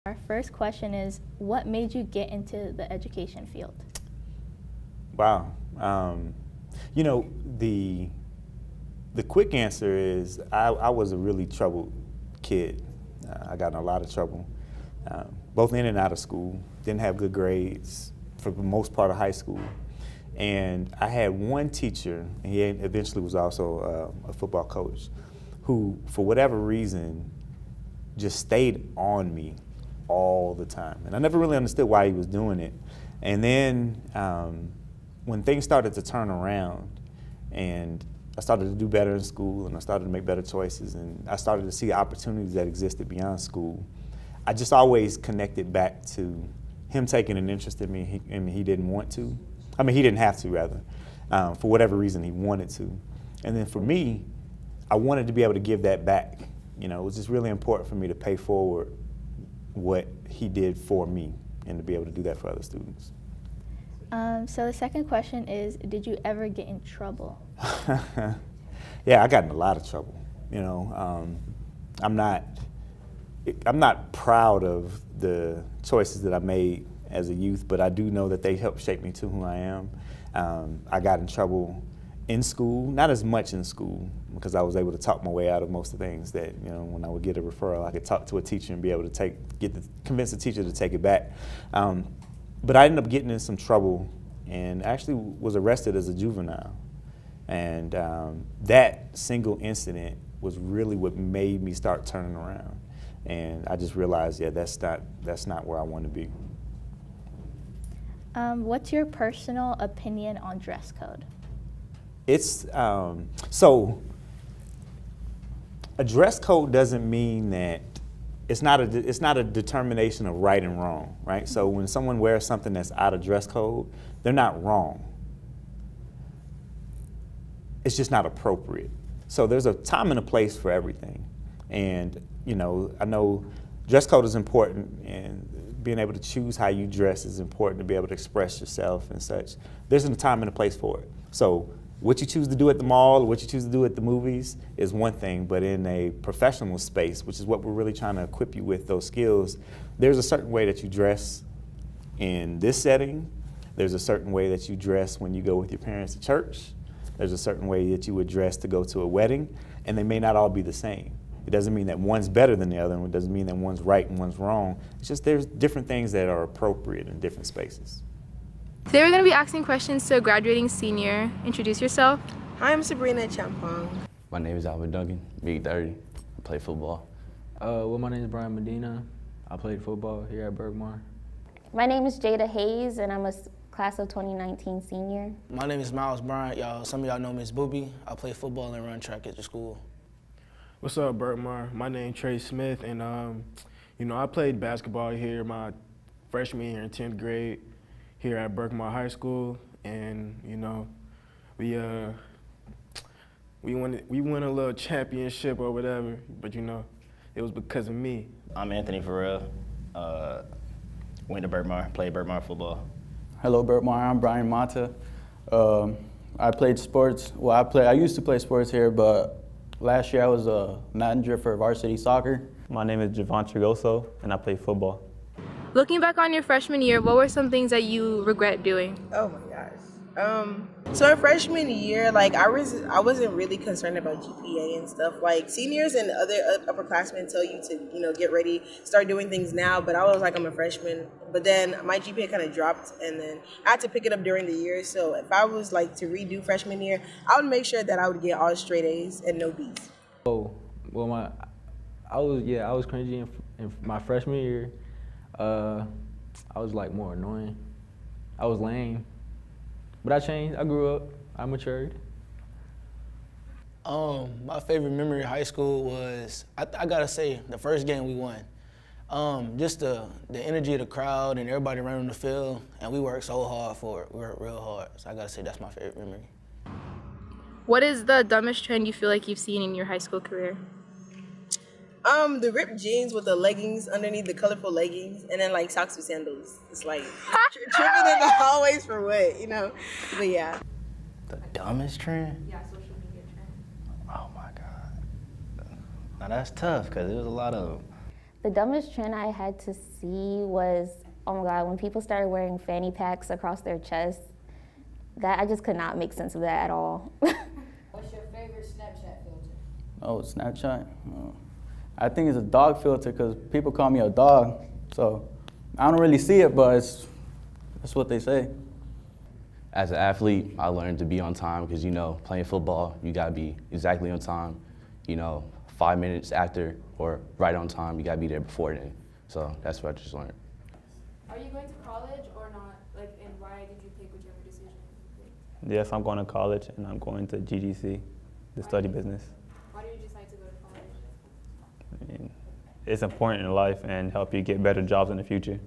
Our first question is, what made you get into the education field? Wow. You know, the quick answer is I was a really troubled kid. I got in a lot of trouble, both in and out of school. Didn't have good grades for the most part of high school. And I had one teacher, and he eventually was also a football coach, who, for whatever reason, just stayed on me all the time. And I never really understood why he was doing it. And then when things started to turn around and I started to do better in school and I started to make better choices and I started to see opportunities that existed beyond school, I just always connected back to him taking an interest in me. He didn't want to. I mean, he didn't have to, rather. For whatever reason, he wanted to. And then for me, I wanted to be able to give that back. You know, it was just really important for me to pay forward what he did for me and to be able to do that for other students. So the second question is, did you ever get in trouble? Yeah, I got in a lot of trouble. You know, I'm not proud of the choices that I made as a youth, but I do know that they helped shape me to who I am. I got in trouble in school, not as much in school, because I was able to talk my way out of most of the things that, you know, when I would get a referral, I could talk to a teacher and be able to convince the teacher to take it back. But I ended up getting in some trouble and actually was arrested as a juvenile. And that single incident was really what made me start turning around. And I just realized, yeah, that's not where I want to be. What's your personal opinion on dress code? It's, so a dress code doesn't mean that it's not a determination of right and wrong, right? So when someone wears something that's out of dress code, they're not wrong. It's just not appropriate. So there's a time and a place for everything. And, you know, I know dress code is important, and being able to choose how you dress is important to be able to express yourself and such. There's a time and a place for it. So what you choose to do at the mall or what you choose to do at the movies is one thing, but in a professional space, which is what we're really trying to equip you with, those skills, there's a certain way that you dress in this setting. There's a certain way that you dress when you go with your parents to church. There's a certain way that you would dress to go to a wedding, and they may not all be the same. It doesn't mean that one's better than the other, and it doesn't mean that one's right and one's wrong. It's just there's different things that are appropriate in different spaces. Today we're going to be asking questions to a graduating senior. Introduce yourself. Hi, I'm Sabrina Champong. My name is Alvin Duncan, big 30. I play football. Well, my name is Brian Medina. I played football here at Berkmar. My name is Jada Hayes, and I'm a Class of 2019 senior. My name is Miles Bryant, y'all. Some of y'all know me as Booby. I play football and run track at the school. What's up, Berkmar? My name's Trey Smith, and I played basketball here my freshman year in 10th grade here at Berkmar High School, and we won a little championship or whatever, but it was because of me. I'm Anthony Farrell. Went to Berkmar, played Berkmar football. Hello, Berkmar. I'm Brian Mata. I played sports. Well, I used to play sports here, but last year I was a manager for varsity soccer. My name is Javon Trigoso, and I play football. Looking back on your freshman year, what were some things that you regret doing? Oh my gosh. So in freshman year, like I wasn't really concerned about GPA and stuff. Like seniors and other upperclassmen tell you to, get ready, start doing things now. But I was like, I'm a freshman. But then my GPA kind of dropped, and then I had to pick it up during the year. So if I was like to redo freshman year, I would make sure that I would get all straight A's and no B's. Oh, well, I was cringy in my freshman year. I was like more annoying. I was lame. But I changed, I grew up, I matured. My favorite memory of high school was, I gotta say, the first game we won. Just the energy of the crowd and everybody running the field, and we worked so hard for it. We worked real hard, so I gotta say that's my favorite memory. What is the dumbest trend you feel like you've seen in your high school career? The ripped jeans with the leggings underneath, the colorful leggings, and then like socks with sandals. It's like tripping in the hallways for what, But yeah. The dumbest trend? Yeah, social media trend. Oh my God. Now that's tough because there was a lot of them. The dumbest trend I had to see was, oh my God, when people started wearing fanny packs across their chest. That I just could not make sense of that at all. What's your favorite Snapchat filter? Oh, Snapchat? I think it's a dog filter because people call me a dog. So I don't really see it, but that's what they say. As an athlete, I learned to be on time because, playing football, you got to be exactly on time. 5 minutes after or right on time, you got to be there before then. So that's what I just learned. Are you going to college or not? And why did you pick whichever decision? Yes, I'm going to college, and I'm going to GGC to study business. Why did you decide to go to college? I mean, it's important in life and help you get better jobs in the future.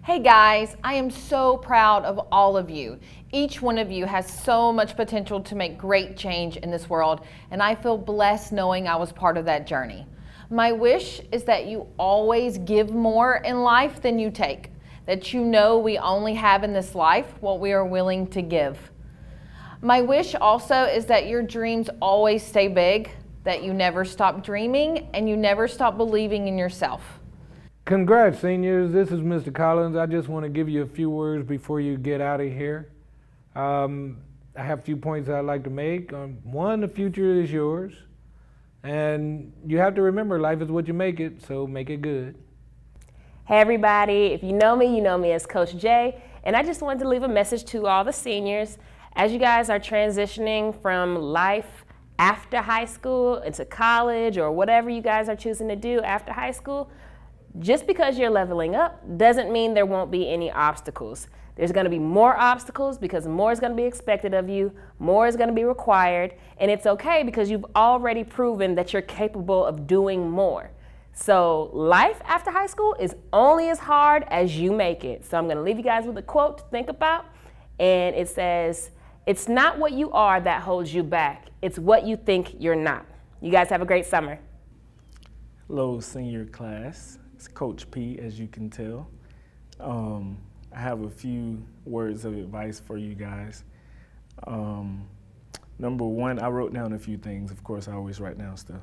Hey guys, I am so proud of all of you. Each one of you has so much potential to make great change in this world, and I feel blessed knowing I was part of that journey. My wish is that you always give more in life than you take, that you know we only have in this life what we are willing to give. My wish also is that your dreams always stay big, that you never stop dreaming, and you never stop believing in yourself. Congrats, seniors. This is Mr. Collins. I just want to give you a few words before you get out of here. I have a few points I'd like to make. One, the future is yours. And you have to remember, life is what you make it, so make it good. Hey everybody, if you know me as Coach Jay, and I just wanted to leave a message to all the seniors. As you guys are transitioning from life after high school into college or whatever you guys are choosing to do after high school, Just because you're leveling up doesn't mean there won't be any obstacles. There's going to be more obstacles because more is going to be expected of you, more is going to be required, and it's okay because you've already proven that you're capable of doing more. So life after high school is only as hard as you make it. So I'm going to leave you guys with a quote to think about, and it says, "It's not what you are that holds you back, it's what you think you're not." You guys have a great summer. Hello, senior class. It's Coach P, as you can tell. I have a few words of advice for you guys. Number one, I wrote down a few things. Of course, I always write down stuff.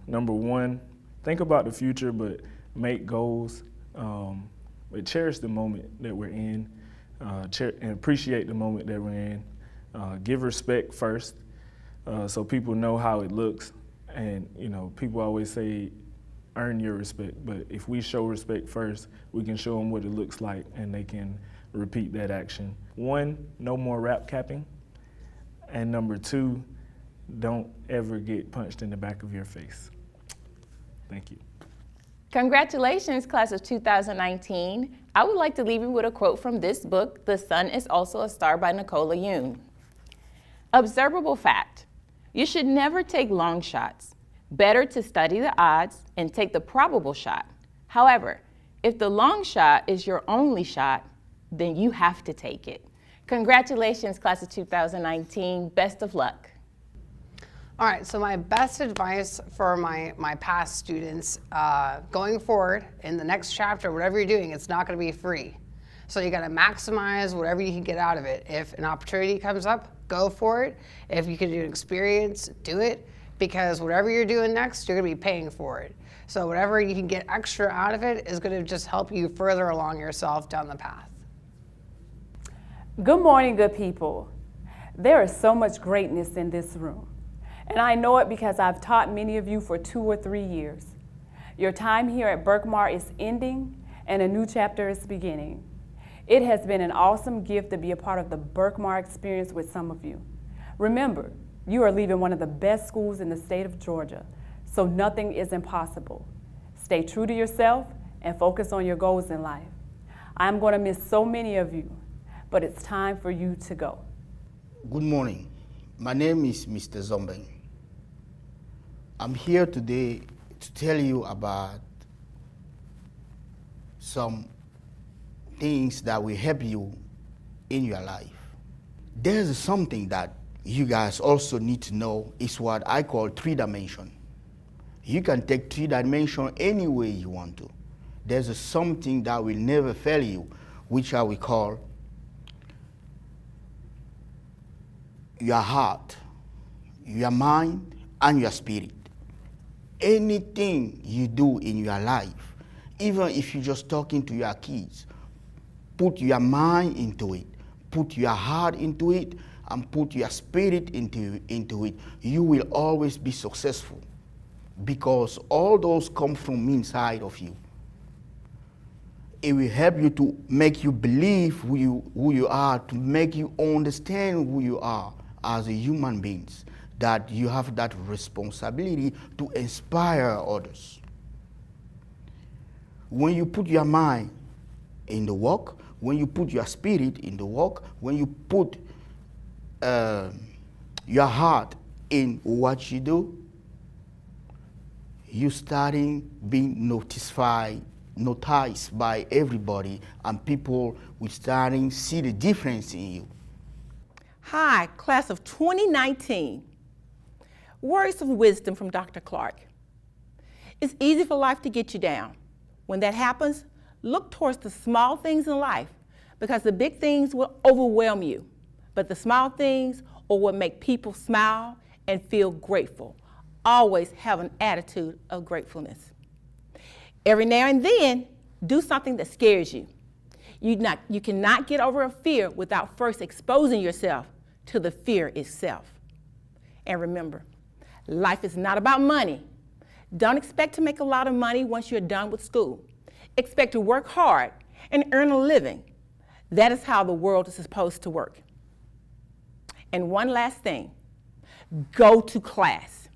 Number one, think about the future, but make goals. But cherish the moment that we're in, and appreciate the moment that we're in. Give respect first, so people know how it looks. And people always say, earn your respect, but if we show respect first, we can show them what it looks like and they can repeat that action. One, no more rap capping. And number two, don't ever get punched in the back of your face. Thank you. Congratulations, class of 2019. I would like to leave you with a quote from this book, The Sun is Also a Star by Nicola Yoon. Observable fact, you should never take long shots. Better to study the odds and take the probable shot. However, if the long shot is your only shot, then you have to take it. Congratulations, class of 2019. Best of luck. All right, so my best advice for my past students, going forward in the next chapter, whatever you're doing, it's not gonna be free. So you gotta maximize whatever you can get out of it. If an opportunity comes up, go for it. If you can do an experience, do it. Because whatever you're doing next, you're gonna be paying for it. So whatever you can get extra out of it is gonna just help you further along yourself down the path. Good morning, good people. There is so much greatness in this room. And I know it because I've taught many of you for 2 or 3 years. Your time here at Berkmar is ending and a new chapter is beginning. It has been an awesome gift to be a part of the Berkmar experience with some of you. Remember, you are leaving one of the best schools in the state of Georgia, so nothing is impossible. Stay true to yourself and focus on your goals in life. I'm going to miss so many of you, but it's time for you to go. Good morning. My name is Mr. Zombeng. I'm here today to tell you about some things that will help you in your life. There's something that you guys also need to know is what I call 3-dimension. You can take 3-dimension any way you want to. There's something that will never fail you, which I will call your heart, your mind, and your spirit. Anything you do in your life, even if you're just talking to your kids, put your mind into it, put your heart into it, and put your spirit into it, you will always be successful because all those come from inside of you. It will help you to make you believe who you are, to make you understand who you are as a human being, that you have that responsibility to inspire others. When you put your mind in the work, when you put your spirit in the work, when you put your heart in what you do, you starting being noticed by everybody, and people will starting see the difference in you. Hi, class of 2019. Words of wisdom from Dr. Clark. It's easy for life to get you down. When that happens, look towards the small things in life because the big things will overwhelm you. But the small things are what make people smile and feel grateful. Always have an attitude of gratefulness. Every now and then, do something that scares you. You cannot get over a fear without first exposing yourself to the fear itself. And remember, life is not about money. Don't expect to make a lot of money once you're done with school. Expect to work hard and earn a living. That is how the world is supposed to work. And one last thing, go to class.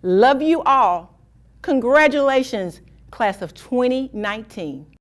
Love you all. Congratulations, Class of 2019.